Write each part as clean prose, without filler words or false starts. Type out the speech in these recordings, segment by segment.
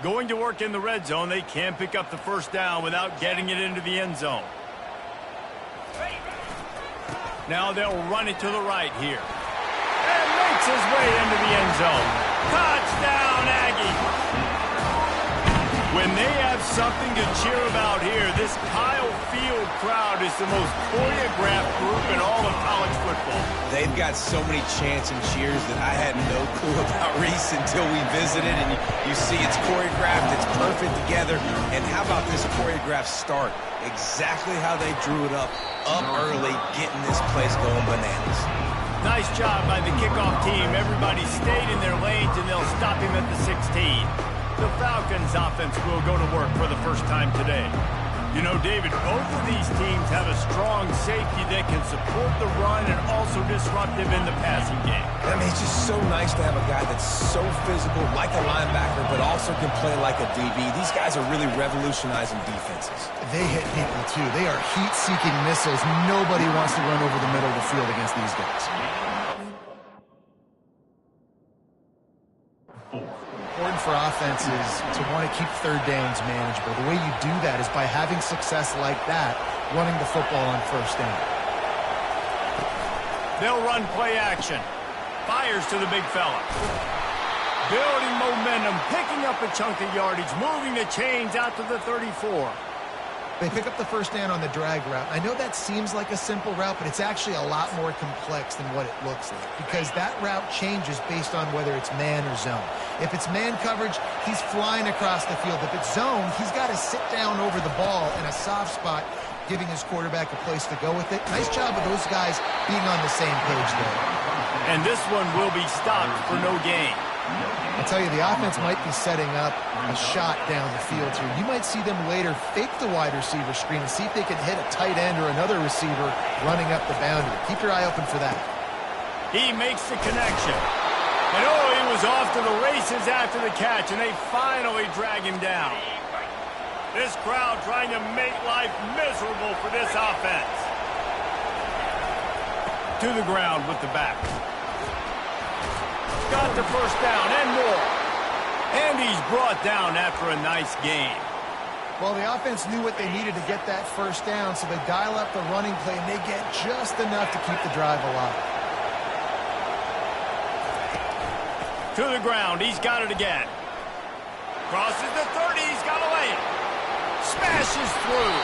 Going to work in the red zone, they can pick up the first down without getting it into the end zone. Now they'll run it to the right here. And makes his way into the end zone. Touchdown, Aggie! When they have something to cheer about here, this Kyle Field crowd is the most choreographed group in all of college football. They've got so many chants and cheers that I had no clue about Reese until we visited. And you see it's choreographed, it's perfect together. And how about this choreographed start? Exactly how they drew it up early, getting this place going bananas. Nice job by the kickoff team. Everybody stayed in their lanes, and they'll stop him at the 16. The Falcons offense will go to work for the first time today. You know, David, both of these teams have a strong safety that can support the run and also disruptive in the passing game. I mean, it's just so nice to have a guy that's so physical, like a linebacker, but also can play like a DB. These guys are really revolutionizing defenses. They hit people, too. They are heat-seeking missiles. Nobody wants to run over the middle of the field against these guys. Important for offenses to want to keep third downs manageable. The way you do that is by having success like that, running the football on first down. They'll run play action. Fires to the big fella. Building momentum, picking up a chunk of yardage, moving the chains out to the 34. They pick up the first down on the drag route. I know that seems like a simple route, but it's actually a lot more complex than what it looks like because that route changes based on whether it's man or zone. If it's man coverage, he's flying across the field. If it's zone, he's got to sit down over the ball in a soft spot, giving his quarterback a place to go with it. Nice job of those guys being on the same page there. And this one will be stopped for no gain. I tell you, the offense might be setting up a shot down the field here. You might see them later fake the wide receiver screen and see if they can hit a tight end or another receiver running up the boundary. Keep your eye open for that. He makes the connection. And oh, he was off to the races after the catch, and they finally drag him down. This crowd trying to make life miserable for this offense. To the ground with the back. Got the first down and more. And he's brought down after a nice gain. Well, the offense knew what they needed to get that first down, so they dial up the running play, and they get just enough to keep the drive alive. To the ground. He's got it again. Crosses the 30. He's got to lay it. Smashes through.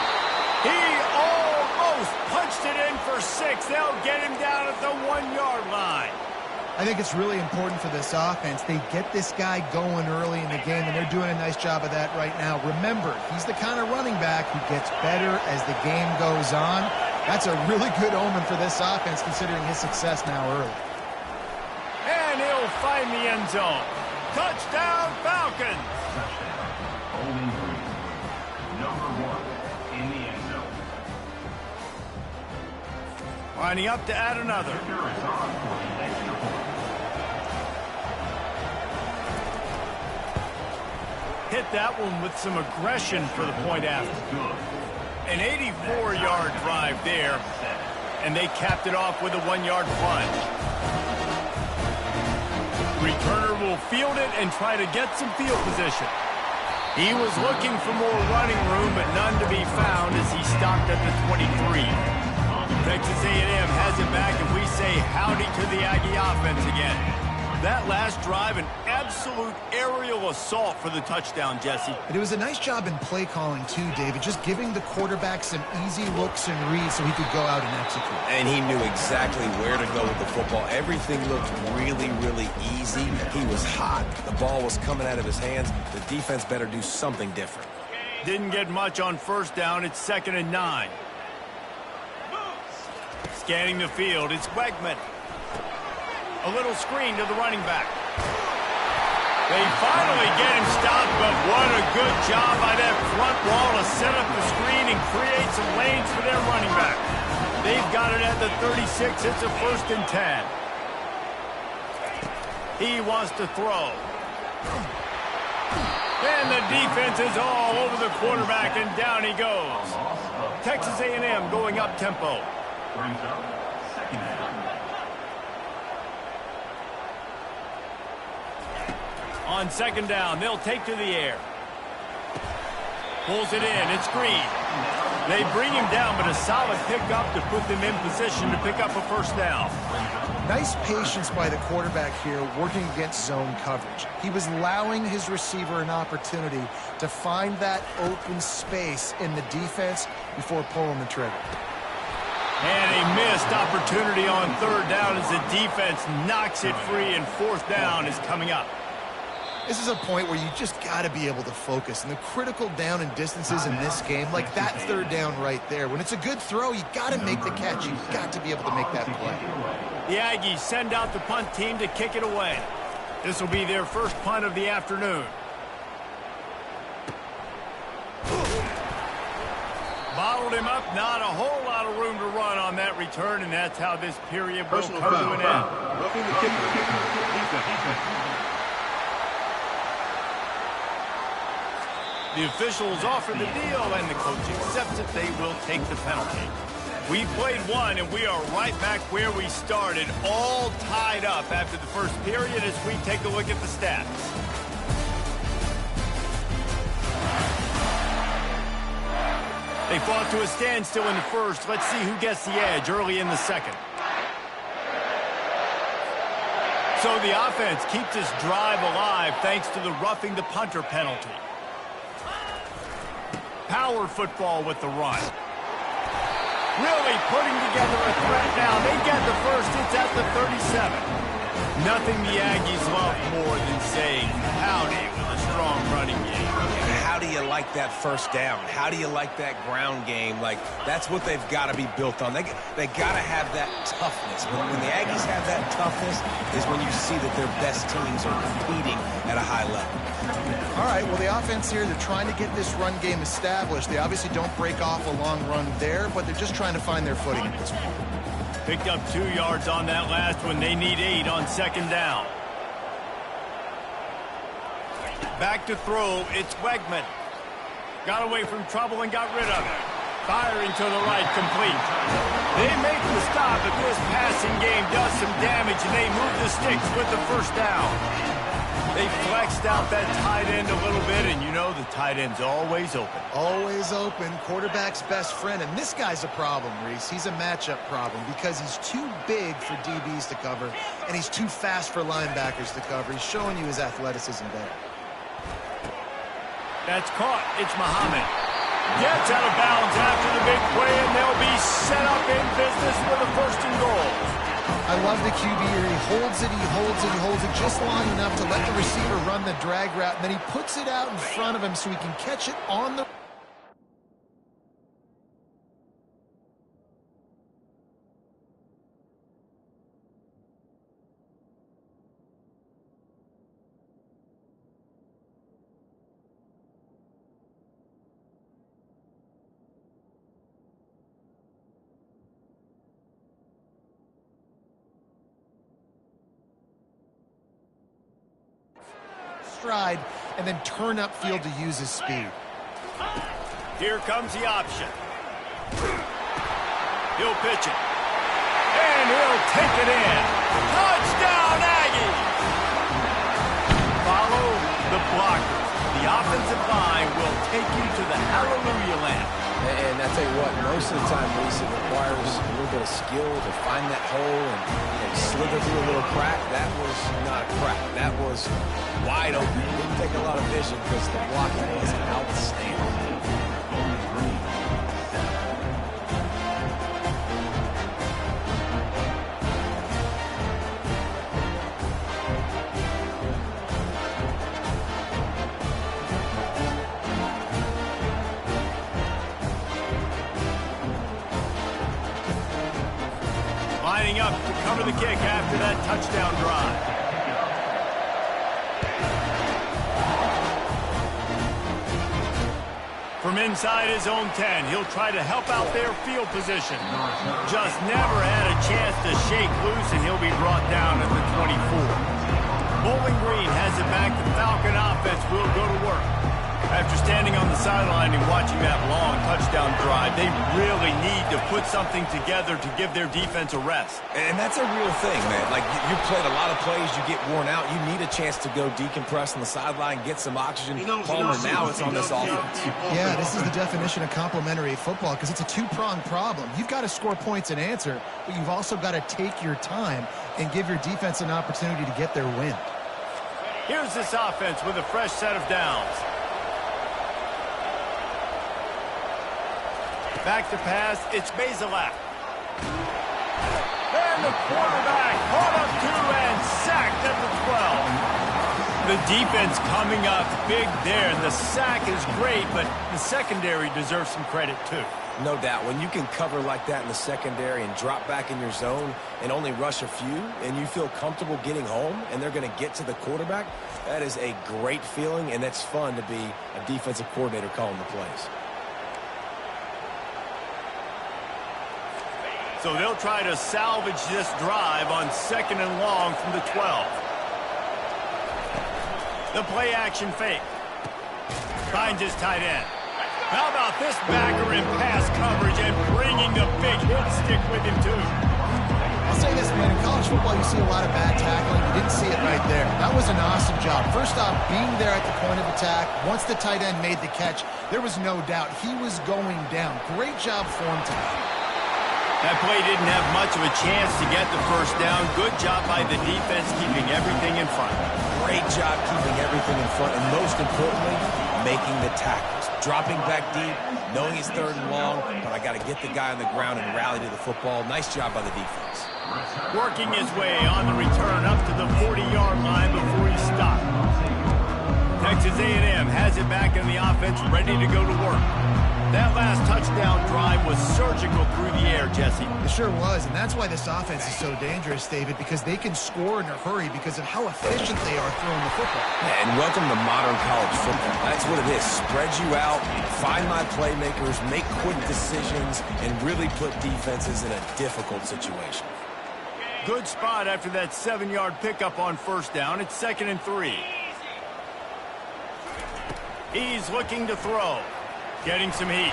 He almost punched it in for 6. They'll get him down at the 1-yard line. I think it's really important for this offense. They get this guy going early in the game, and they're doing a nice job of that right now. Remember, he's the kind of running back who gets better as the game goes on. That's a really good omen for this offense, considering his success now early. And he'll find the end zone. Touchdown, Falcons! Holding number 1 in the end zone. Lining up to add another. Hit that one with some aggression for the point after. An 84-yard drive there, and they capped it off with a 1-yard plunge. Returner will field it and try to get some field position. He was looking for more running room, but none to be found as he stopped at the 23. Texas A&M has it back, and we say howdy to the Aggie offense again. That last drive, an absolute aerial assault for the touchdown, Jesse. But it was a nice job in play calling, too, David, just giving the quarterback some easy looks and reads so he could go out and execute. And he knew exactly where to go with the football. Everything looked really, really easy. He was hot. The ball was coming out of his hands. The defense better do something different. Didn't get much on first down. It's 2nd and 9. Scanning the field, it's Wegman. A little screen to the running back. They finally get him stopped, but what a good job by that front wall to set up the screen and create some lanes for their running back. They've got it at the 36. It's a 1st and 10. He wants to throw. And the defense is all over the quarterback, and down he goes. Texas A&M going up tempo. Brings up 2nd down. On 2nd down, they'll take to the air. Pulls it in. It's Green. They bring him down, but a solid pickup to put them in position to pick up a first down. Nice patience by the quarterback here working against zone coverage. He was allowing his receiver an opportunity to find that open space in the defense before pulling the trigger. And a missed opportunity on third down as the defense knocks it free, and fourth down is coming up. This is a point where you just got to be able to focus. And the critical down and distances in this game, like that third down right there, when it's a good throw, you got to make the catch. You got to be able to make that play. The Aggies send out the punt team to kick it away. This will be their first punt of the afternoon. Bottled him up, not a whole lot of room to run on that return, and that's how this period will come to an end. Roughing the kicker. The officials offer the deal, and the coach accepts it. They will take the penalty. We played one, and we are right back where we started, all tied up after the first period as we take a look at the stats. They fought to a standstill in the first. Let's see who gets the edge early in the second. So the offense keeps this drive alive thanks to the roughing the punter penalty. Power football with the run. Really putting together a threat now. They get the first. It's at the 37. Nothing the Aggies love more than saying howdy with a strong running game. And how do you like that first down? How do you like that ground game? Like, that's what they've got to be built on. They got to have that toughness. When the Aggies have that toughness is when you see that their best teams are competing at a high level. All right, well, the offense here, they're trying to get this run game established. They obviously don't break off a long run there, but they're just trying to find their footing at this point. Picked up 2 yards on that last one. They need 8 on second down. Back to throw. It's Wegman. Got away from trouble and got rid of it. Firing to the right, complete. They make the stop, but this passing game does some damage, and they move the sticks with the first down. They flexed out that tight end a little bit, and you know the tight end's always open. Always open, quarterback's best friend. And this guy's a problem, Reese. He's a matchup problem because he's too big for DBs to cover, and he's too fast for linebackers to cover. He's showing you his athleticism there. That's caught. It's Muhammad. Gets out of bounds after the big play, and they'll be set up in business with a first and goal. I love the QB here. He holds it, he holds it, he holds it just long enough to let the receiver run the drag route, and then he puts it out in front of him so he can catch it on the... stride and then turn upfield to use his speed. Here comes the option. He'll pitch it. And he'll take it in. Touchdown, Aggies! Follow the blockers. The offensive line will take you to the hallelujah land. And I tell you what, most of the time, Reese, it requires a little bit of skill to find that hole and slither through a little crack. That was not a crack. That was wide open. It didn't take a lot of vision because the blocking was outstanding. Lining up to cover the kick after that touchdown drive. From inside his own 10, he'll try to help out their field position. Just never had a chance to shake loose, and he'll be brought down at the 24. Bowling Green has it back. The Falcon offense will go to work. After standing on the sideline and watching that long touchdown drive, they really need to put something together to give their defense a rest. And that's a real thing, man. Like, you've played a lot of plays, you get worn out. You need a chance to go decompress on the sideline, get some oxygen. Palmer, now it's on this offense. Yeah, this is the definition of complementary football because it's a two-pronged problem. You've got to score points and answer, but you've also got to take your time and give your defense an opportunity to get their win. Here's this offense with a fresh set of downs. Back to pass, it's Bazelak. And the quarterback caught up to and sacked at the 12. The defense coming up big there, and the sack is great, but the secondary deserves some credit too. No doubt. When you can cover like that in the secondary and drop back in your zone and only rush a few, and you feel comfortable getting home, and they're going to get to the quarterback, that is a great feeling, and that's fun to be a defensive coordinator calling the plays. So they'll try to salvage this drive on 2nd and long from the 12. The play action fake. Finds his tight end. How about this backer in pass coverage and bringing the big hit stick with him too? I'll say this, man. In college football, you see a lot of bad tackling. You didn't see it right there. That was an awesome job. First off, being there at the point of attack. Once the tight end made the catch, there was no doubt he was going down. Great job for him tonight. That play didn't have much of a chance to get the first down. Good job by the defense keeping everything in front. Great job keeping everything in front, and most importantly, making the tackles. Dropping back deep, knowing it's 3rd and long, but I got to get the guy on the ground and rally to the football. Nice job by the defense. Working his way on the return up to the 40-yard line before he stopped. Texas A&M has it back in the offense, ready to go to work. That last touchdown drive was surgical through the air, Jesse. It sure was, and that's why this offense is so dangerous, David, because they can score in a hurry because of how efficient they are throwing the football. And welcome to modern college football. That's what it is. Spread you out, find my playmakers, make quick decisions, and really put defenses in a difficult situation. Good spot after that 7-yard pickup on 1st down. It's 2nd and 3. He's looking to throw. Getting some heat.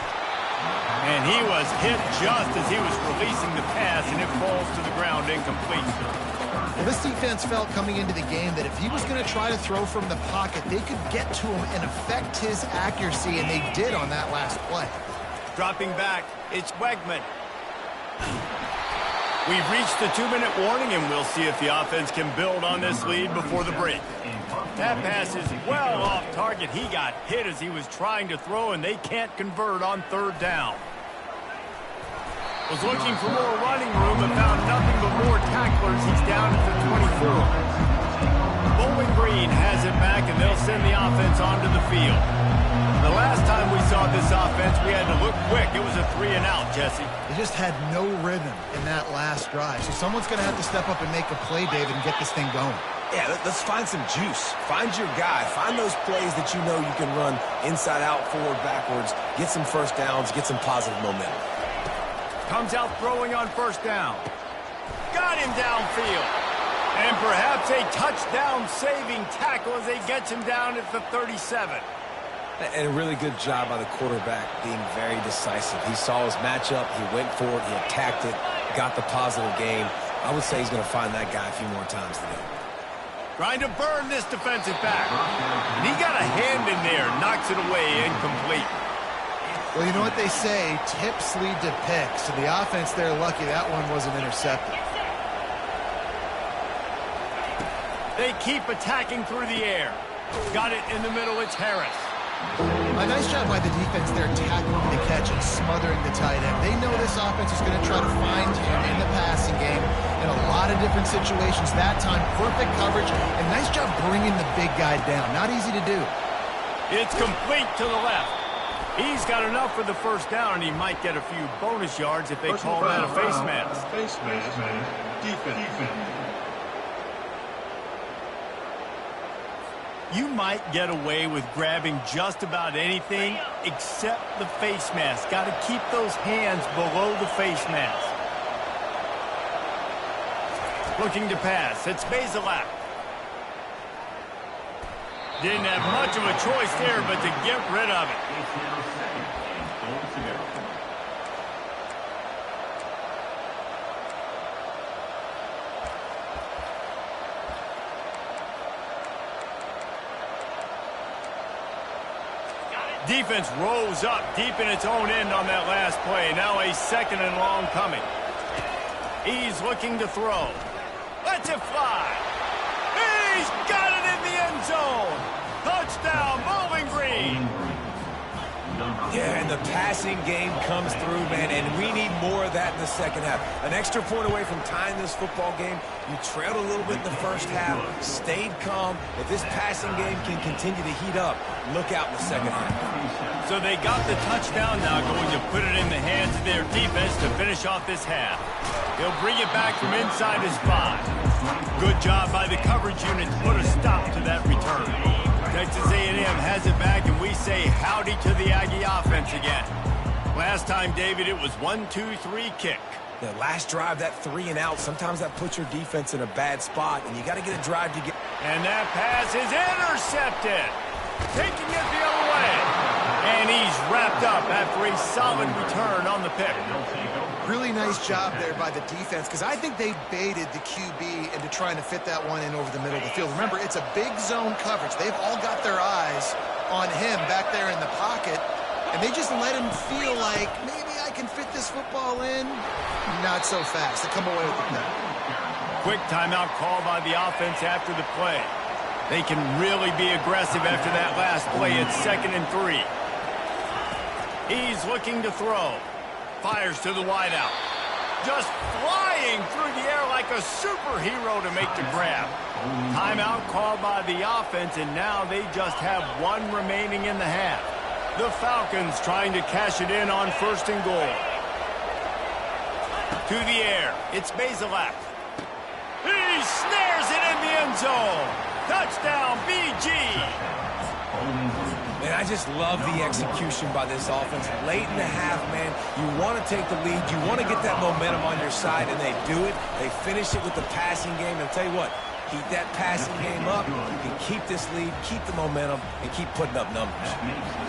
And he was hit just as he was releasing the pass, and it falls to the ground incomplete. Well, this defense felt coming into the game that if he was going to try to throw from the pocket, they could get to him and affect his accuracy, and they did on that last play. Dropping back, it's Wegman. We've reached the 2-minute warning, and we'll see if the offense can build on this lead before the break. That pass is well off target. He got hit as he was trying to throw, and they can't convert on 3rd down. Was looking for more running room and found nothing but more tacklers. He's down at the 24. Bowling Green has it back, and they'll send the offense onto the field. The last time we saw this offense, we had to look quick. It was a 3-and-out, Jesse. They just had no rhythm in that last drive. So someone's going to have to step up and make a play, David, and get this thing going. Yeah, let's find some juice. Find your guy. Find those plays that you know you can run inside out, forward, backwards. Get some first downs. Get some positive momentum. Comes out throwing on 1st down. Got him downfield. And perhaps a touchdown-saving tackle as they gets him down at the 37. And a really good job by the quarterback being very decisive. He saw his matchup. He went for it. He attacked it. Got the positive game. I would say he's going to find that guy a few more times today. Trying to burn this defensive back. And he got a hand in there. Knocks it away, incomplete. Well, you know what they say, tips lead to picks. So the offense, they're lucky that one wasn't intercepted. They keep attacking through the air. Got it in the middle, it's Harris. A nice job by the defense there tackling the catch and smothering the tight end. They know this offense is going to try to find him in the passing game in a lot of different situations. That time, perfect coverage, and nice job bringing the big guy down. Not easy to do. It's complete to the left. He's got enough for the 1st down, and he might get a few bonus yards if they call that a face mask. Face mask. Defense. You might get away with grabbing just about anything except the face mask. Got to keep those hands below the face mask. Looking to pass. It's Bazelak. Didn't have much of a choice there but to get rid of it. Defense rose up deep in its own end on that last play. Now a second and long coming. He's looking to throw. Lets it fly. He's got it in the end zone. Touchdown, Bowling Green. Yeah, and the passing game comes through, man, and we need more of that in the second half. An extra point away from tying this football game. You trailed a little bit in the first half, stayed calm. If this passing game can continue to heat up, look out in the second half. So they got the touchdown, now going to put it in the hands of their defense to finish off this half. He'll bring it back from inside his 5. Good job by the coverage unit to put a stop to that return. Texas A&M has it back, and we say howdy to the Aggie offense again. Last time, David, it was 1-2-3 kick. The last drive, that 3 and out, sometimes that puts your defense in a bad spot, and you got to get a drive to get... And that pass is intercepted. Taking it the other way. And he's wrapped up after a solid return on the pick. Really nice job there by the defense, because I think they baited the QB into trying to fit that one in over the middle of the field. Remember, it's a big zone coverage. They've all got their eyes on him back there in the pocket, and they just let him feel like, maybe I can fit this football in. Not so fast. They come away with the pick. Quick timeout call by the offense after the play. They can really be aggressive after that last play. It's 2nd and 3. He's looking to throw. Fires to the wideout. Just flying through the air like a superhero to make the grab. Timeout called by the offense, and now they just have 1 remaining in the half. The Falcons trying to cash it in on 1st and goal. To the air. It's Bazelak. He snares it in the end zone. Touchdown, BG. Man, I just love the execution by this offense. Late in the half, man, you want to take the lead. You want to get that momentum on your side, and they do it. They finish it with the passing game. And I'll tell you what, keep that passing game up. You can keep this lead, keep the momentum, and keep putting up numbers.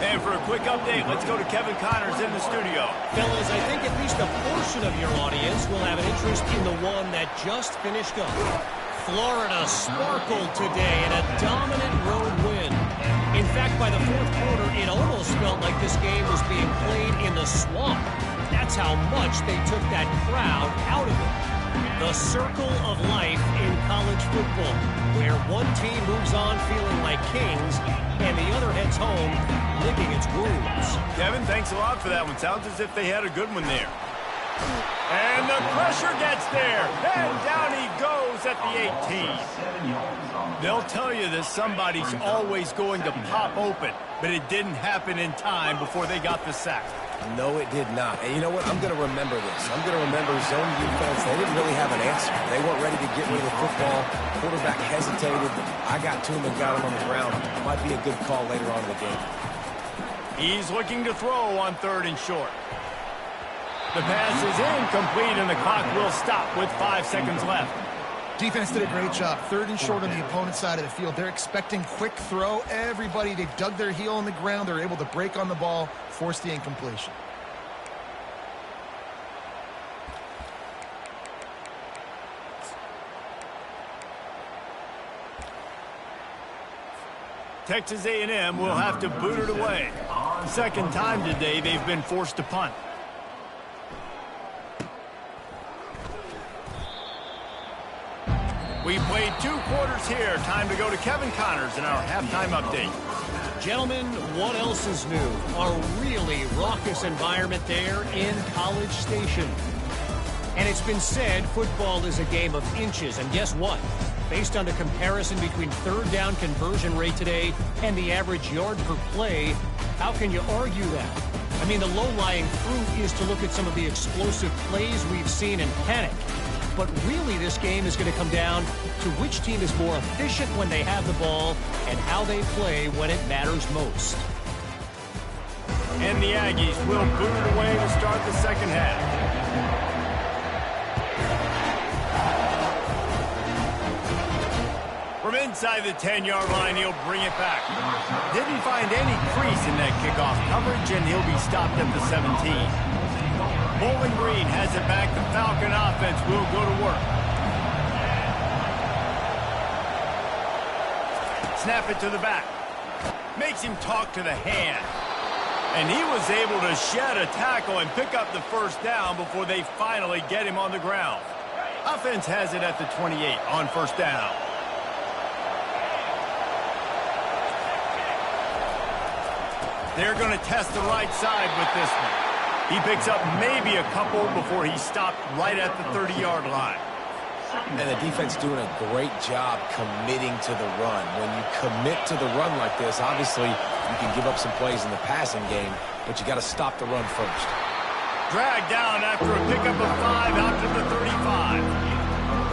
And for a quick update, let's go to Kevin Connors in the studio. Fellas, I think at least a portion of your audience will have an interest in the one that just finished up. Florida sparkled today in a dominant road win. In fact, by the 4th quarter, it almost felt like this game was being played in the swamp. That's how much they took that crowd out of it. The circle of life in college football, where one team moves on feeling like kings and the other heads home licking its wounds. Kevin, thanks a lot for that one. Sounds as if they had a good one there. And the pressure gets there. And down he goes at the 18. They'll tell you that somebody's always going to pop open, but it didn't happen in time before they got the sack. No, it did not. And you know what? I'm going to remember this. I'm going to remember zone defense. They didn't really have an answer. They weren't ready to get rid of the football. Quarterback hesitated. I got to him and got him on the ground. Might be a good call later on in the game. He's looking to throw on 3rd and short. The pass is incomplete, and the clock will stop with 5 seconds left. Defense did a great job. 3rd and short on the opponent's side of the field. They're expecting quick throw. Everybody, they dug their heel on the ground. They're able to break on the ball, force the incompletion. Texas A&M will have to boot it away. Second time today they've been forced to punt. We played 2 quarters here. Time to go to Kevin Connors in our halftime update. Gentlemen, what else is new? A really raucous environment there in College Station. And it's been said football is a game of inches. And guess what? Based on the comparison between 3rd down conversion rate today and the average yard per play, how can you argue that? I mean, the low-lying fruit is to look at some of the explosive plays we've seen and panic. But really, this game is going to come down to which team is more efficient when they have the ball and how they play when it matters most. And the Aggies will boot it away to start the second half. From inside the 10-yard line, he'll bring it back. Didn't find any crease in that kickoff coverage, and he'll be stopped at the 17. Bowling Green has it back. The Falcon offense will go to work. Snap it to the back. Makes him talk to the hand. And he was able to shed a tackle and pick up the first down before they finally get him on the ground. Offense has it at the 28 on first down. They're going to test the right side with this one. He picks up maybe a couple before he's stopped right at the 30-yard line. And the defense doing a great job committing to the run. When you commit to the run like this, obviously you can give up some plays in the passing game, but you got to stop the run first. Dragged down after a pickup of 5 out to the 35.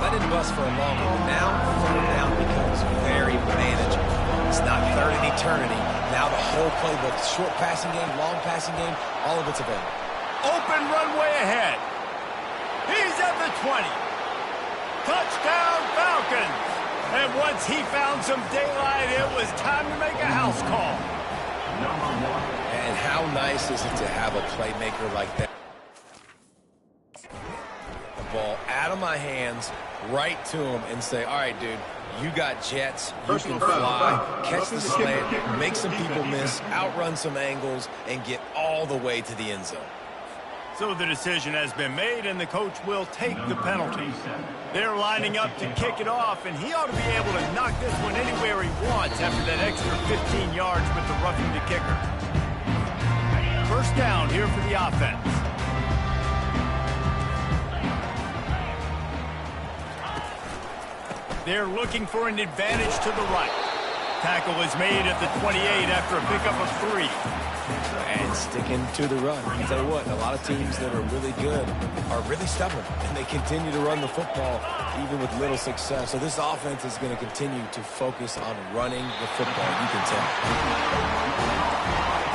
That didn't bust for a long one, but now third down becomes very manageable. It's not third in eternity. Now the whole playbook, short passing game, long passing game, all of it's available. Open runway ahead. He's at the 20. Touchdown Falcons. And once he found some daylight, it was time to make a house call. And how nice is it to have a playmaker like that? The ball out of my hands, right to him, and say, all right, dude, you got jets, you can fly, catch the slant, make some people miss, outrun some angles, and get all the way to the end zone. So the decision has been made, and the coach will take the penalty. They're lining up to kick it off, and he ought to be able to knock this one anywhere he wants after that extra 15 yards with the roughing the kicker. First down here for the offense. They're looking for an advantage to the right. Tackle is made at the 28 after a pickup of 3. And sticking to the run. I'll tell you what, a lot of teams that are really good are really stubborn, and they continue to run the football even with little success. So this offense is going to continue to focus on running the football, you can tell.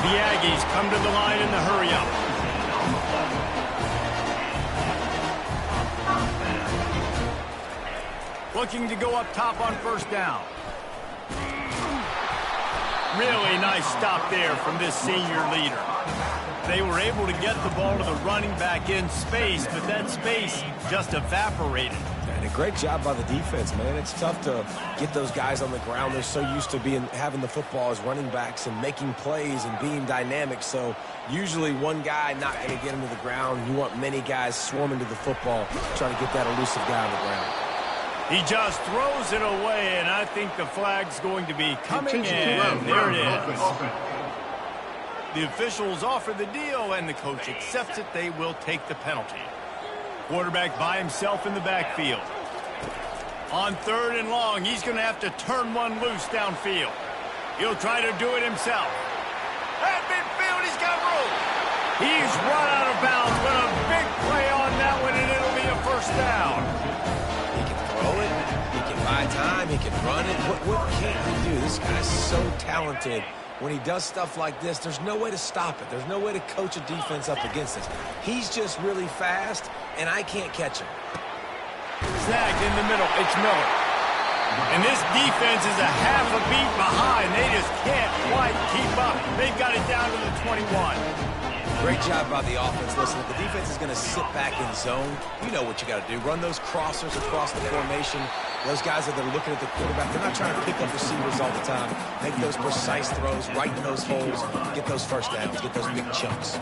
The Aggies come to the line in the hurry-up. Looking to go up top on first down. Really nice stop there from this senior leader. They were able to get the ball to the running back in space, but that space just evaporated. And a great job by the defense, man. It's tough to get those guys on the ground. They're so used to having the football as running backs and making plays and being dynamic. So usually one guy not going to get him to the ground. You want many guys swarming to the football, trying to get that elusive guy on the ground. He just throws it away, and I think the flag's going to be coming, and there it is. The officials offer the deal, and the coach accepts it. They will take the penalty. Quarterback by himself in the backfield. On third and long, he's going to have to turn one loose downfield. He'll try to do it himself. At midfield, he's got room. He's run out of bounds, but a big play on that one, and it'll be a first down. He can buy time, he can run it. What can't he do? This guy's so talented. When he does stuff like this, there's no way to stop it. There's no way to coach a defense up against this. He's just really fast, and I can't catch him. Snagged in the middle. It's Miller. And this defense is a half a beat behind. They just can't quite keep up. They've got it down to the 21. Great job by the offense. Listen, if the defense is going to sit back in zone, you know what you got to do. Run those crossers across the formation. Those guys that are looking at the quarterback, they're not trying to pick up receivers all the time. Make those precise throws right in those holes. Get those first downs. Get those big chunks.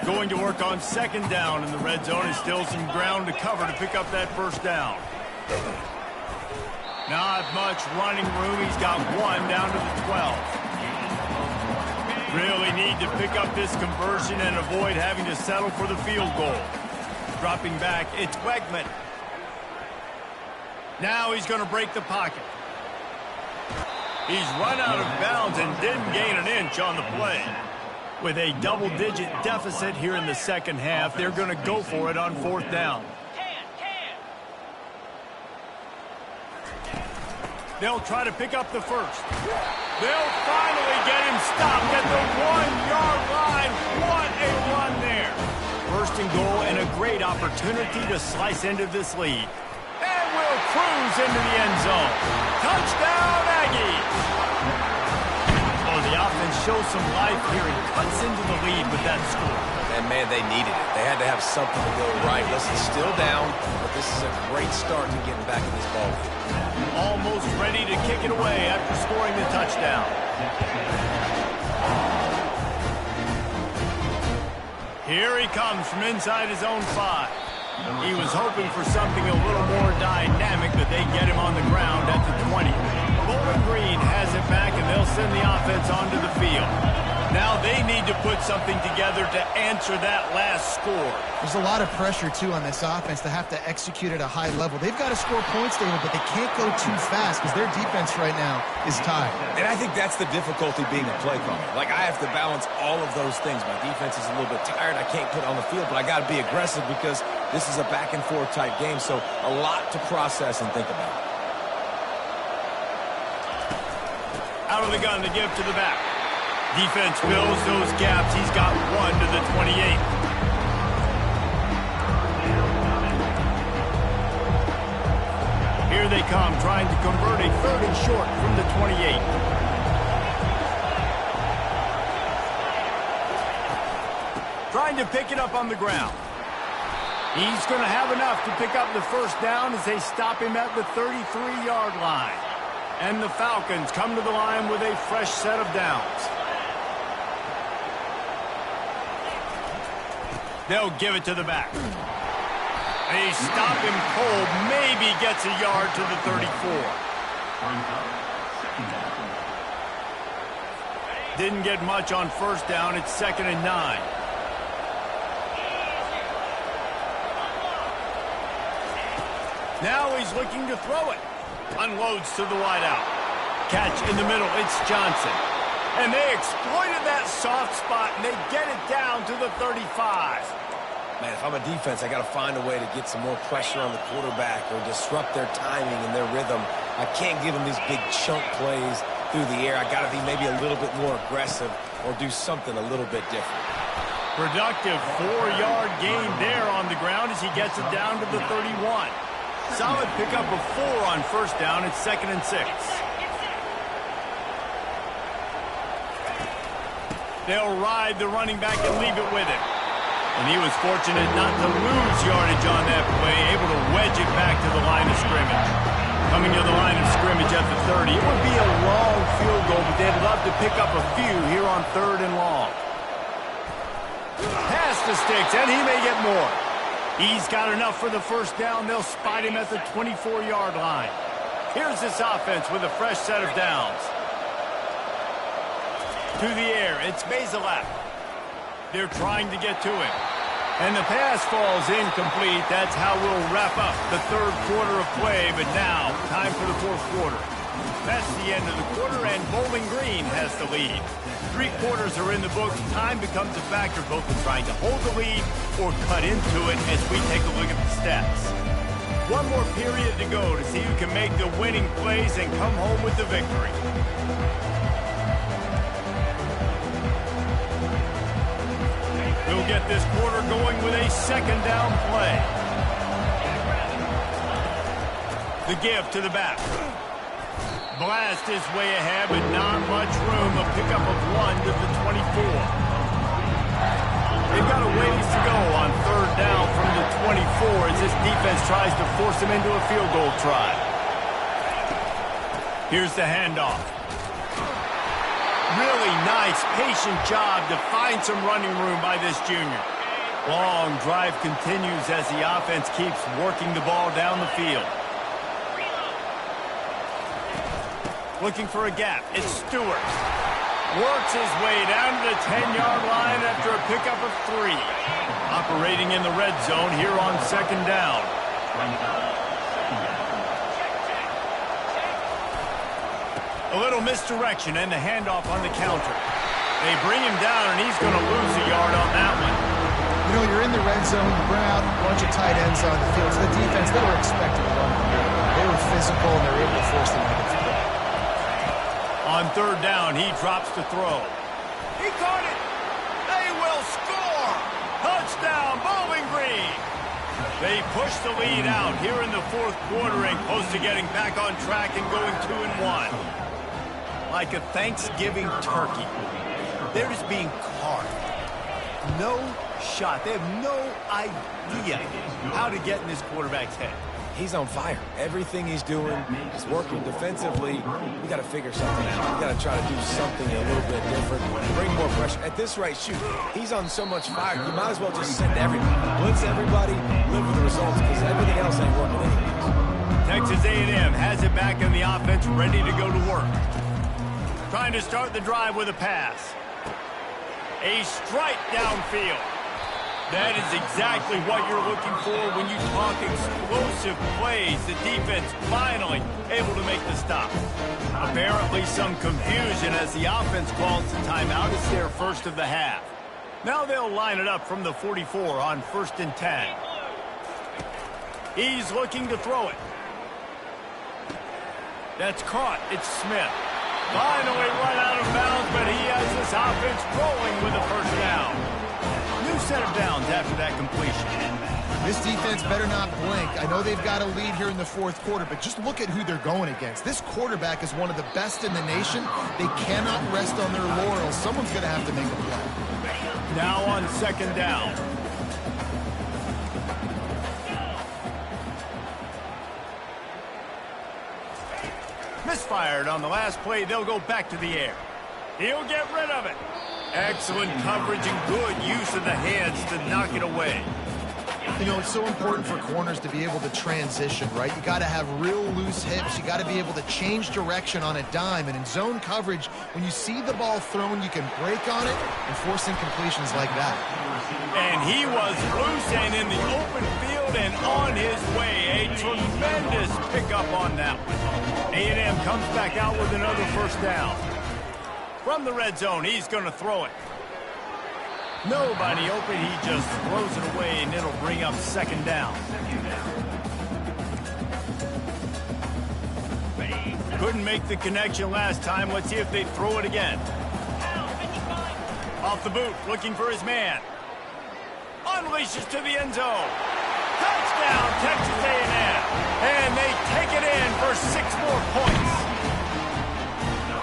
Going to work on second down in the red zone. Is still some ground to cover to pick up that first down. Not much running room. He's got one down to the 12. Really need to pick up this conversion and avoid having to settle for the field goal. Dropping back, it's Wegman. Now he's going to break the pocket. He's run out of bounds and didn't gain an inch on the play. With a double-digit deficit here in the second half, they're going to go for it on fourth down. They'll try to pick up the first. They'll finally get him stopped at the 1-yard line. What a run there. First and goal and a great opportunity to slice into this lead. And we'll cruise into the end zone. Touchdown, Aggies! Oh, the offense shows some life here and cuts into the lead with that score. And, man, they needed it. They had to have something to go right. Listen, still down, but this is a great start to getting back in this ball game. Almost ready to kick it away after scoring the touchdown. Here he comes from inside his own 5. He was hoping for something a little more dynamic, but they get him on the ground at the 20. Bowling Green has it back, and they'll send the offense onto the field. Now they need to put something together to answer that last score. There's a lot of pressure, too, on this offense to have to execute at a high level. They've got to score points, David, but they can't go too fast because their defense right now is tired. And I think that's the difficulty being a play caller. Like, I have to balance all of those things. My defense is a little bit tired. I can't put it on the field, but I got to be aggressive because this is a back-and-forth type game, so a lot to process and think about. Out of the gun to give to the back. Defense fills those gaps. He's got 1 to the 28. Here they come, trying to convert a 3rd and short from the 28. Trying to pick it up on the ground. He's going to have enough to pick up the first down as they stop him at the 33-yard line. And the Falcons come to the line with a fresh set of downs. They'll give it to the back. They stop him cold. Maybe gets a yard to the 34. Didn't get much on first down. It's 2nd and 9. Now he's looking to throw it. Unloads to the wideout. Catch in the middle. It's Johnson. And they exploited that soft spot, and they get it down to the 35. Man, if I'm a defense, I got to find a way to get some more pressure on the quarterback or disrupt their timing and their rhythm. I can't give them these big chunk plays through the air. I got to be maybe a little bit more aggressive or do something a little bit different. Productive 4-yard gain there on the ground as he gets it down to the 31. Solid pickup of 4 on first down. It's 2nd and 6. They'll ride the running back and leave it with him. And he was fortunate not to lose yardage on that play, able to wedge it back to the line of scrimmage. Coming to the line of scrimmage at the 30. It would be a long field goal, but they'd love to pick up a few here on 3rd and long. Pass to Sticks, and he may get more. He's got enough for the first down. They'll spot him at the 24-yard line. Here's this offense with a fresh set of downs. To the air, it's Bazelak. They're trying to get to him. And the pass falls incomplete. That's how we'll wrap up the 3rd quarter of play. But now, time for the 4th quarter. That's the end of the quarter, and Bowling Green has the lead. 3 quarters are in the books. Time becomes a factor both in trying to hold the lead or cut into it as we take a look at the stats. 1 more period to go to see who can make the winning plays and come home with the victory. We'll get this quarter going with a 2nd down play. The give to the back. Blast his way ahead, but not much room. A pickup of 1 to the 24. They've got a ways to go on 3rd down from the 24 as this defense tries to force him into a field goal try. Here's the handoff. Really nice, patient job to find some running room by this junior. Long drive continues as the offense keeps working the ball down the field. Looking for a gap. It's Stewart. Works his way down to the 10-yard line after a pickup of 3. Operating in the red zone here on 2nd down. A little misdirection and the handoff on the counter. They bring him down, and he's going to lose a yard on that one. You know, you're in the red zone, you bring out a bunch of tight ends on the field. So the defense, they were expecting to run the ball. They were physical, and they were able to force them out of the field. On 3rd down, he drops to throw. He caught it. They will score. Touchdown, Bowling Green. They push the lead out here in the fourth quarter and close to getting back on track and going 2-1. Like a Thanksgiving turkey, they're just being carved. No shot. They have no idea how to get in this quarterback's head. He's on fire. Everything he's doing is working defensively. We got to figure something out. We got to try to do something a little bit different. Bring more pressure. At this rate, shoot, he's on so much fire. You might as well just send everybody. Blitz everybody, live with the results, because everything else ain't working anyways. Texas A&M has it back in the offense, ready to go to work. Trying to start the drive with a pass. A strike downfield. That is exactly what you're looking for when you talk explosive plays. The defense finally able to make the stop. Apparently some confusion as the offense calls the timeout. It's their first of the half. Now they'll line it up from the 44 on 1st and 10. He's looking to throw it. That's caught. It's Smith. Finally run out of bounds, but he has this offense rolling with a first down. New set of downs after that completion. This defense better not blink. I know they've got a lead here in the fourth quarter, but just look at who they're going against. This quarterback is one of the best in the nation. They cannot rest on their laurels. Someone's going to have to make a play. Now on 2nd down. Misfired on the last play. They'll go back to the air. He'll get rid of it. Excellent coverage and good use of the hands to knock it away. You know, it's so important for corners to be able to transition, right? You got to have real loose hips. You got to be able to change direction on a dime. And in zone coverage, when you see the ball thrown, you can break on it and force incompletions like that. And he was loose and in the open field and on his way. A tremendous pickup on that one. A&M comes back out with another first down. From the red zone, he's going to throw it. Nobody open. He just throws it away, and it'll bring up 2nd down. Couldn't make the connection last time. Let's see if they throw it again. Off the boot, looking for his man. Unleashes to the end zone. Touchdown, Texas A&M. And they take it in for 6 more points.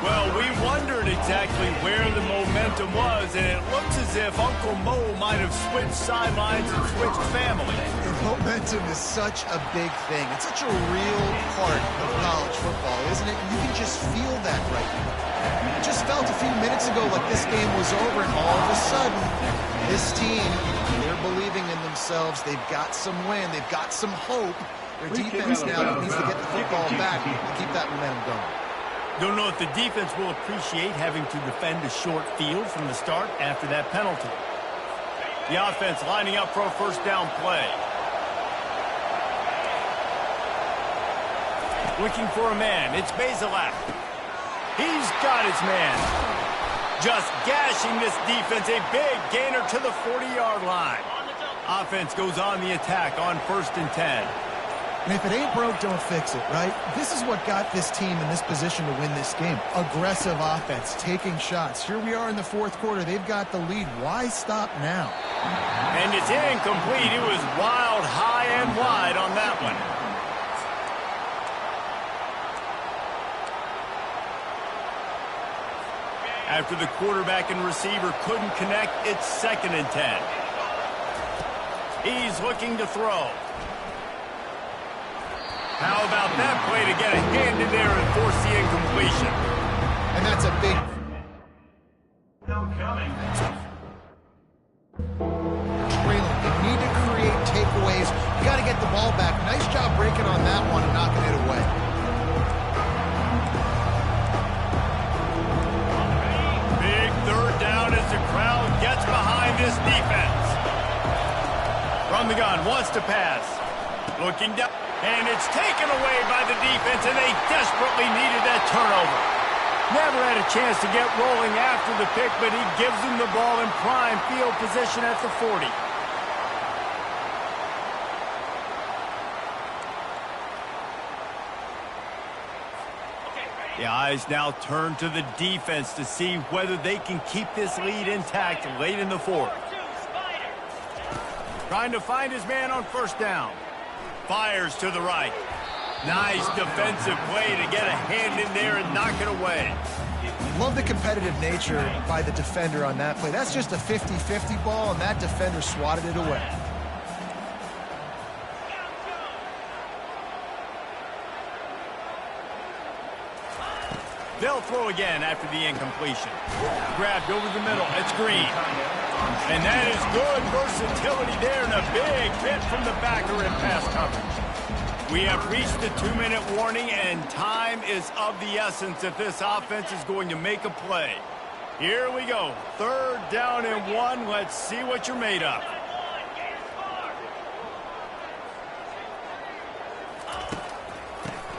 Well, we wondered exactly where the momentum was, and it looks as if Uncle Mo might have switched sidelines and switched families. Momentum is such a big thing. It's such a real part of college football, isn't it? You can just feel that right now. It just felt a few minutes ago like this game was over, and all of a sudden, this team, they're believing in themselves. They've got some wind. They've got some hope. Their defense now needs to get the football back and keep that momentum going. Don't know if the defense will appreciate having to defend a short field from the start after that penalty. The offense lining up for a first down play. Looking for a man. It's Bazelak. He's got his man. Just gashing this defense. A big gainer to the 40-yard line. Offense goes on the attack on 1st and 10. And if it ain't broke, don't fix it, right? This is what got this team in this position to win this game. Aggressive offense, taking shots. Here we are in the fourth quarter. They've got the lead. Why stop now? And it's incomplete. It was wild, high, and wide on that one. After the quarterback and receiver couldn't connect, it's 2nd and 10. He's looking to throw. How about that play to get a hand in there and force the incompletion? And that's a big... Trailing. You need to create takeaways. You got to get the ball back. Nice job breaking on that one and knocking it away. Big 3rd down as the crowd gets behind this defense. From the gun, wants to pass. Looking down. And it's taken away by the defense, and they desperately needed that turnover. Never had a chance to get rolling after the pick, but he gives them the ball in prime field position at the 40. The eyes now turn to the defense to see whether they can keep this lead intact late in the fourth. Trying to find his man on first down. Fires to the right. Nice defensive play to get a hand in there and knock it away. Love the competitive nature by the defender on that play. That's just a 50-50 ball, and that defender swatted it away. They'll throw again after the incompletion. Grabbed over the middle. It's Green. And that is good versatility there and a big hit from the backer in pass coverage. We have reached the 2-minute warning, and time is of the essence if this offense is going to make a play. Here we go. 3rd down and 1. Let's see what you're made of.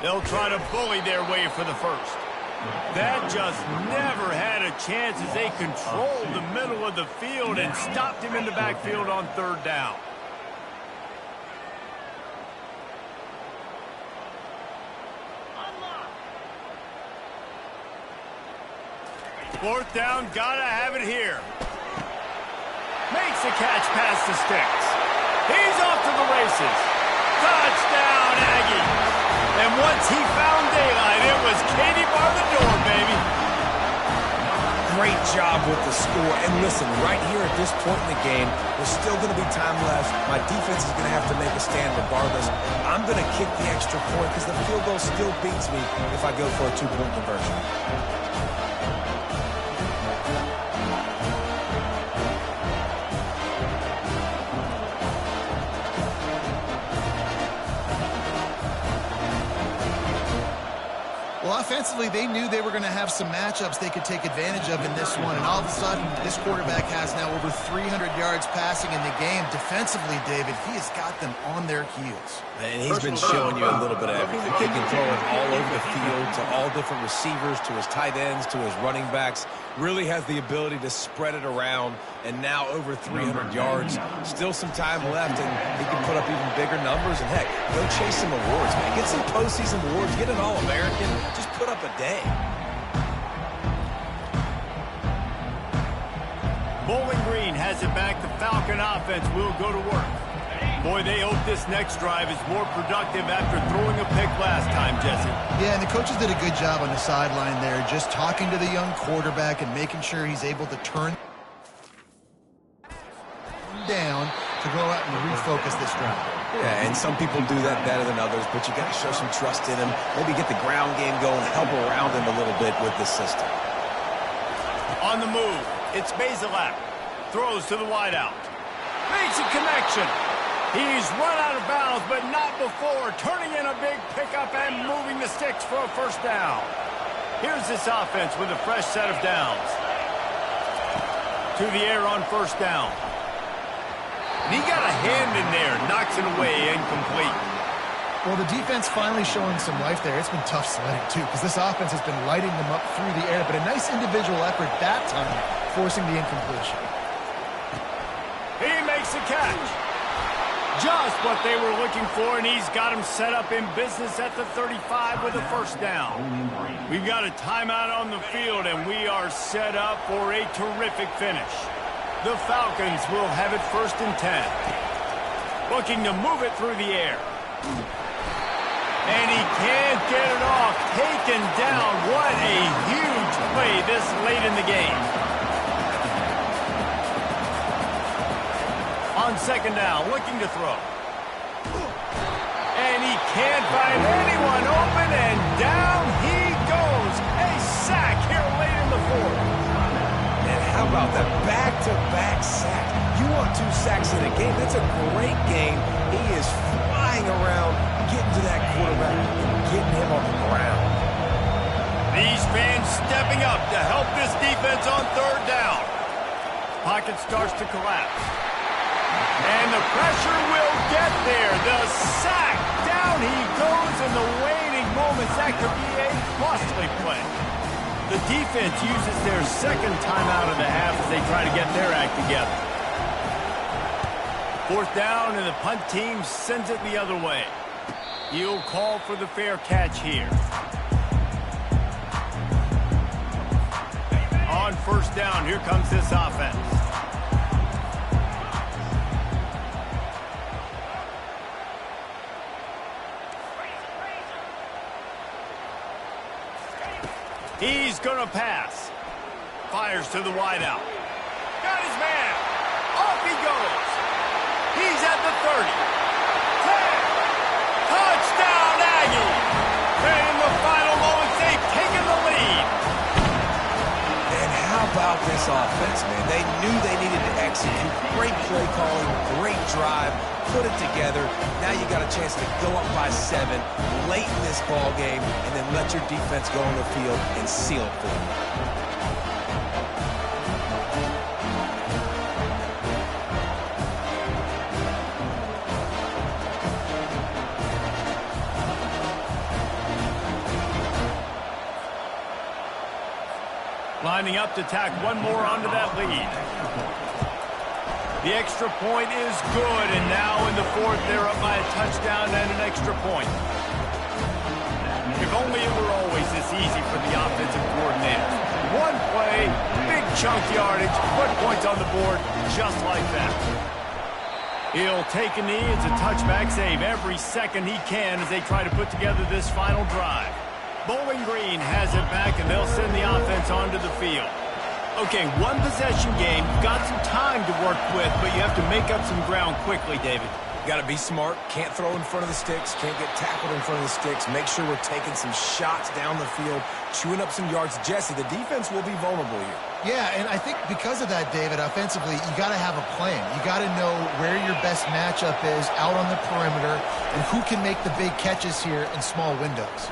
They'll try to bully their way for the first. That just never had a chance as they controlled the middle of the field and stopped him in the backfield on 3rd down. Fourth down, gotta have it here. Makes a catch past the sticks. He's off to the races. Touchdown, Aggie. And once he found daylight, it was Katie bar the door, baby. Great job with the score. And listen, right here at this point in the game, there's still going to be time left. My defense is going to have to make a stand regardless. I'm going to kick the extra point because the field goal still beats me if I go for a 2-point conversion. Well, offensively, they knew they were going to have some matchups they could take advantage of in this one. And all of a sudden, this quarterback has now over 300 yards passing in the game. Defensively, David, he has got them on their heels. And he's been showing you a little bit of everything. He can throw it all over the field to all different receivers, to his tight ends, to his running backs. Really has the ability to spread it around. And now over 300 yards. Still some time left, and he can put up even bigger numbers. And, heck, go chase some awards, man. Get some postseason awards. Get an All-American. Just put up a day. Bowling Green has it back. The Falcon offense will go to work. Boy, they hope this next drive is more productive after throwing a pick last time, Jesse. Yeah, and the coaches did a good job on the sideline there, just talking to the young quarterback and making sure he's able to turn down to go out and refocus this drive. Yeah, and some people do that better than others, but you got to show some trust in him. Maybe get the ground game going, help around him a little bit with this system. On the move, it's Bazelak. Throws to the wideout. Makes a connection. He's run out of bounds, but not before turning in a big pickup and moving the sticks for a first down. Here's this offense with a fresh set of downs. To the air on first down. And he got a hand in there, knocks it away, incomplete. Well, the defense finally showing some life there. It's been tough sledding, too, because this offense has been lighting them up through the air, but a nice individual effort that time, forcing the incompletion. He makes a catch. Just what they were looking for, and he's got him set up in business at the 35 with a first down. We've got a timeout on the field, and we are set up for a terrific finish. The Falcons will have it 1st and 10. Looking to move it through the air. And he can't get it off. Taken down. What a huge play this late in the game. On 2nd down, looking to throw. And he can't find anyone open, and down he goes. A sack here late in the 4th. And how about that back-to-back sack? You want 2 sacks in a game. That's a great game. He is flying around, getting to that quarterback, and getting him on the ground. These fans stepping up to help this defense on 3rd down. Pocket starts to collapse. And the pressure will get there. The sack. Down he goes in the waning moments. That could be a costly play. The defense uses their 2nd timeout of the half as they try to get their act together. 4th down, and the punt team sends it the other way. He'll call for the fair catch here. On 1st down, here comes this offense. He's going to pass. Fires to the wideout. Got his man. Off he goes. He's at the 30. 10. Touchdown, Aggie. And in the final moments, they've taken the lead. And how about this offense, man? They knew they needed to execute. Great play calling, great drive, put it together. Now you got a chance to go up by 7 late in this ball game and then let your defense go on the field and seal it for them. Lining up to tack one more onto that lead. The extra point is good, and now in the fourth, they're up by a touchdown and an extra point. If only it were always this easy for the offensive coordinator. One play, big chunk yardage, put points on the board just like that. He'll take a knee. It's a touchback save every second he can as they try to put together this final drive. Bowling Green has it back, and they'll send the offense onto the field. Okay, one possession game. You've got some time to work with, but you have to make up some ground quickly, David. Got to be smart. Can't throw in front of the sticks. Can't get tackled in front of the sticks. Make sure we're taking some shots down the field, chewing up some yards. Jesse, the defense will be vulnerable here. Yeah, and I think because of that, David, offensively, you got to have a plan. You got to know where your best matchup is out on the perimeter and who can make the big catches here in small windows.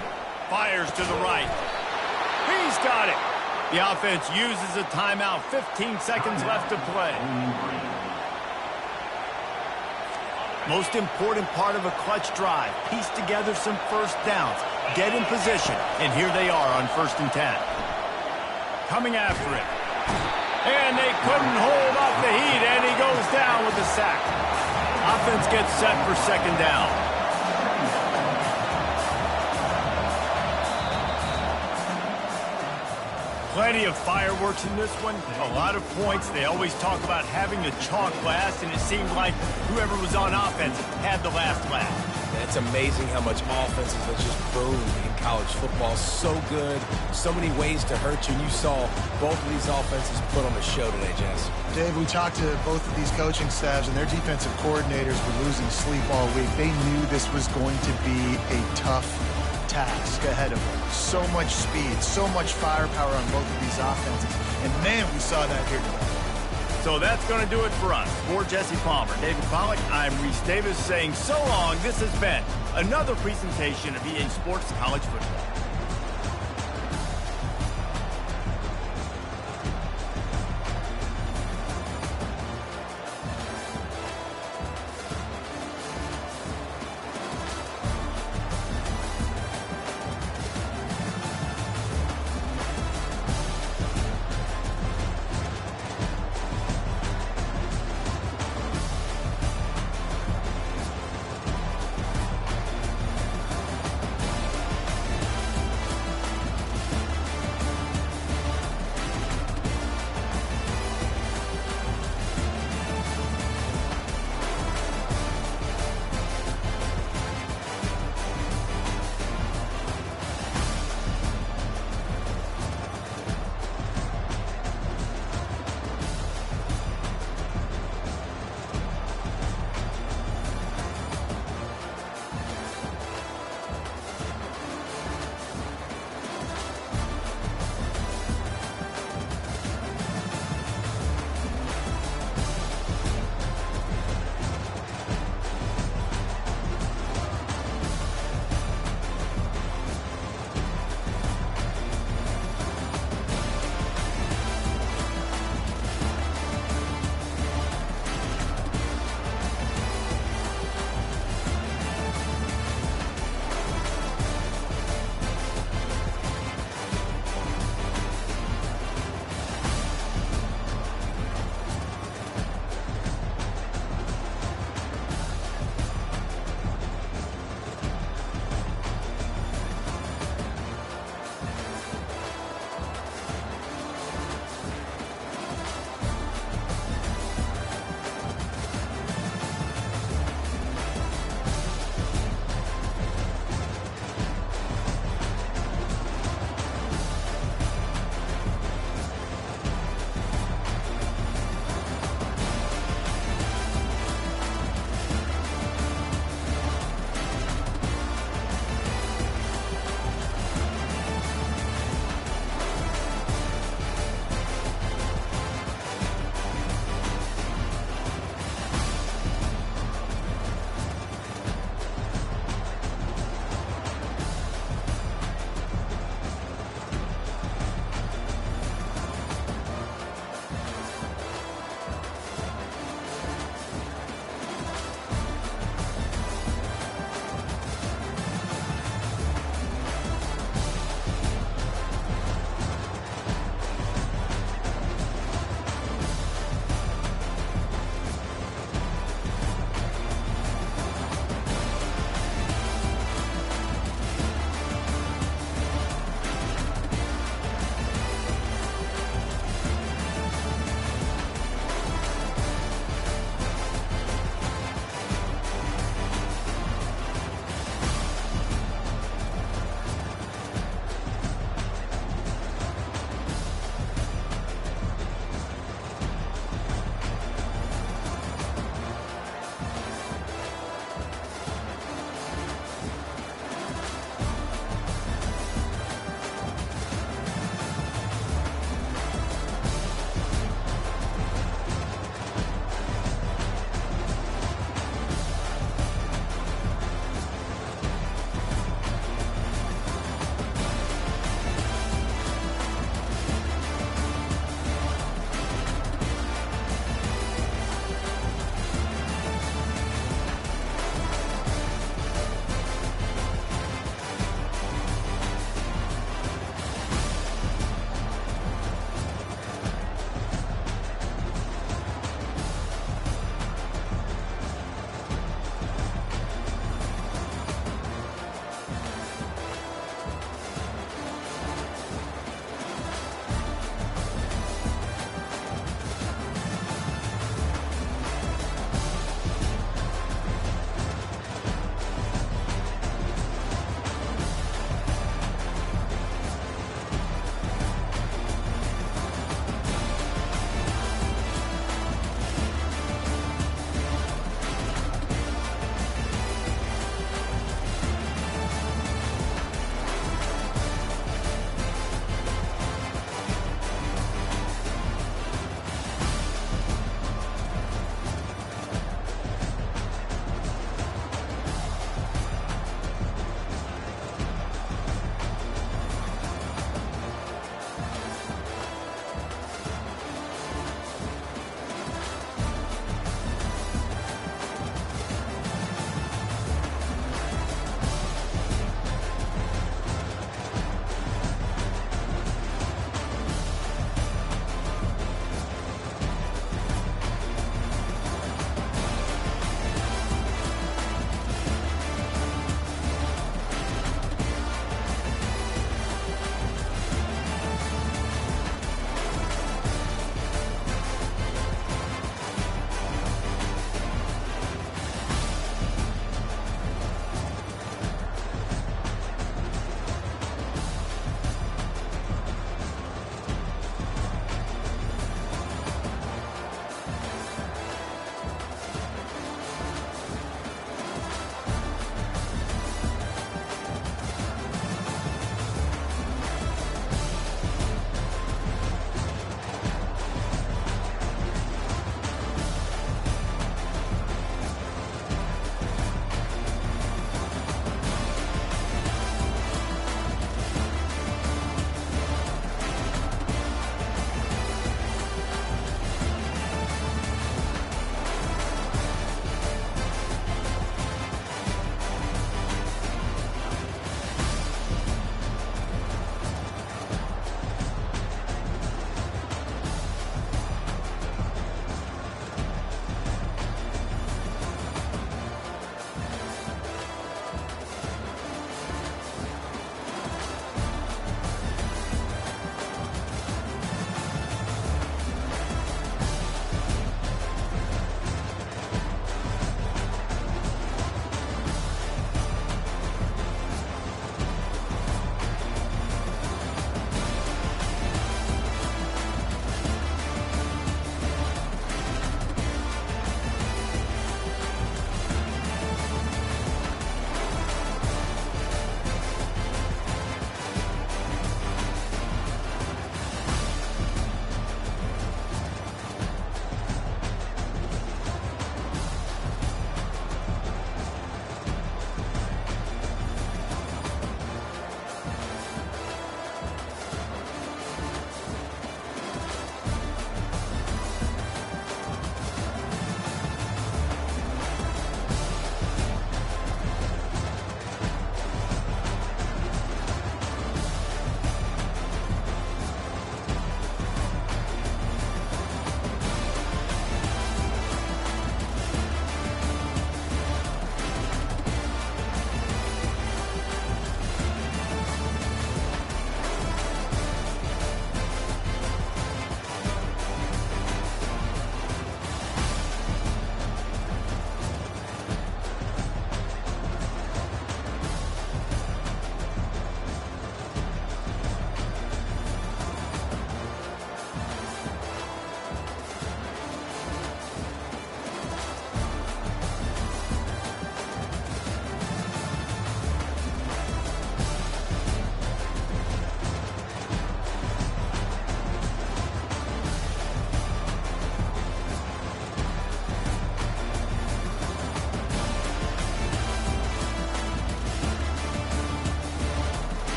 Fires to the right. He's got it. The offense uses a timeout. 15 seconds left to play. Most important part of a clutch drive. Piece together some first downs. Get in position. And here they are on 1st and 10. Coming after it. And they couldn't hold off the heat, and he goes down with the sack. Offense gets set for 2nd down. Plenty of fireworks in this one. A lot of points. They always talk about having the chalk last, and it seemed like whoever was on offense had the last laugh. It's amazing how much offenses have just boomed in college football. So good. So many ways to hurt you. And you saw both of these offenses put on a show today, Jess. Dave, we talked to both of these coaching staffs, and their defensive coordinators were losing sleep all week. They knew this was going to be a tough task ahead of them. So much speed, so much firepower on both of these offenses. And, man, we saw that here today. So that's going to do it for us. For Jesse Palmer, David Pollack, I'm Reese Davis saying so long. This has been another presentation of EA Sports College Football.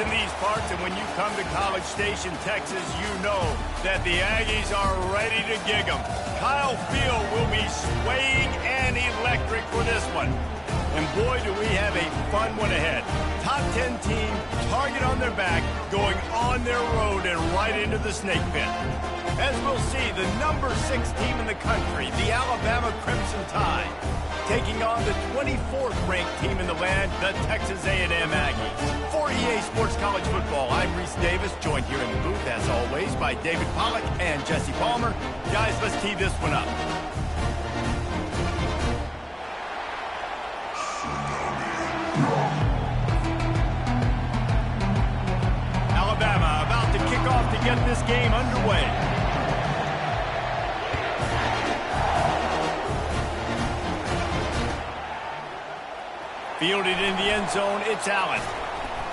in these parts, and when you come to College Station, Texas, you know that the Aggies are ready to gig 'em. Kyle Field will be swaying and electric for this one. And boy, do we have a fun one ahead. Top 10 team, target on their back, going on their road and right into the snake pit. As we'll see, the number 6 team in the country, the Alabama Crimson Tide, taking on the 24th ranked team in the land, the Texas A&M Aggies. For EA Sports College Football, I'm Reese Davis, joined here in the booth, as always, by David Pollack and Jesse Palmer. Guys, let's tee this one up. Alabama about to kick off to get this game underway. Fielded in the end zone, it's Allen.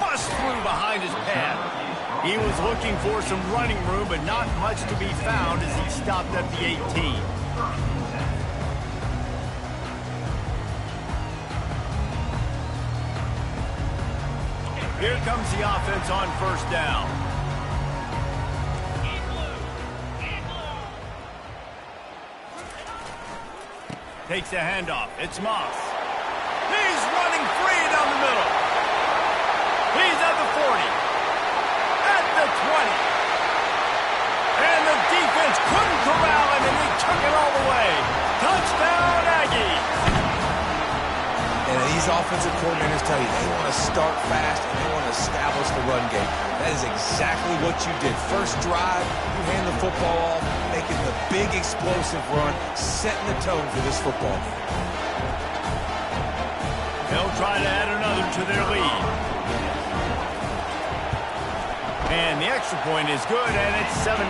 Bust through behind his pad. He was looking for some running room, but not much to be found as he stopped at the 18. Here comes the offense on first down. Takes a handoff. It's Moss. He's running free down the middle. He's at the 40. At the 20. And the defense couldn't corral him, and they took it all the way. Touchdown, Aggies. And these offensive coordinators tell you they want to start fast and they want to establish the run game. That is exactly what you did. First drive, you hand the football off, making the big explosive run, setting the tone for this football game. They'll try to add another to their lead. And the extra point is good, and it's 7-0.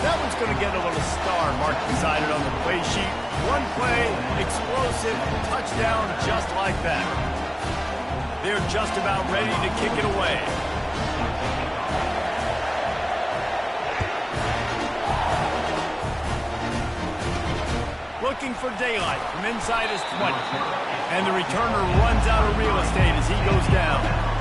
That one's going to get a little star marked beside it on the play sheet. One play, explosive, touchdown just like that. They're just about ready to kick it away. Looking for daylight from inside his 20. And the returner runs out of real estate as he goes down.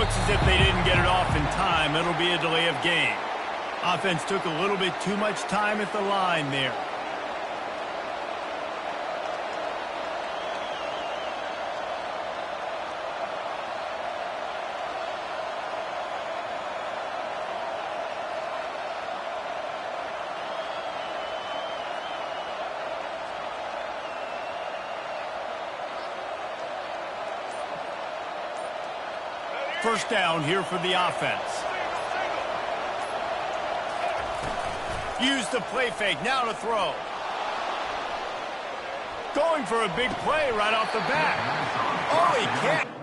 As if they didn't get it off in time, it'll be a delay of game. Offense took a little bit too much time at the line there. First down here for the offense. Use the play fake, now to throw. Going for a big play right off the bat. Oh, he can't.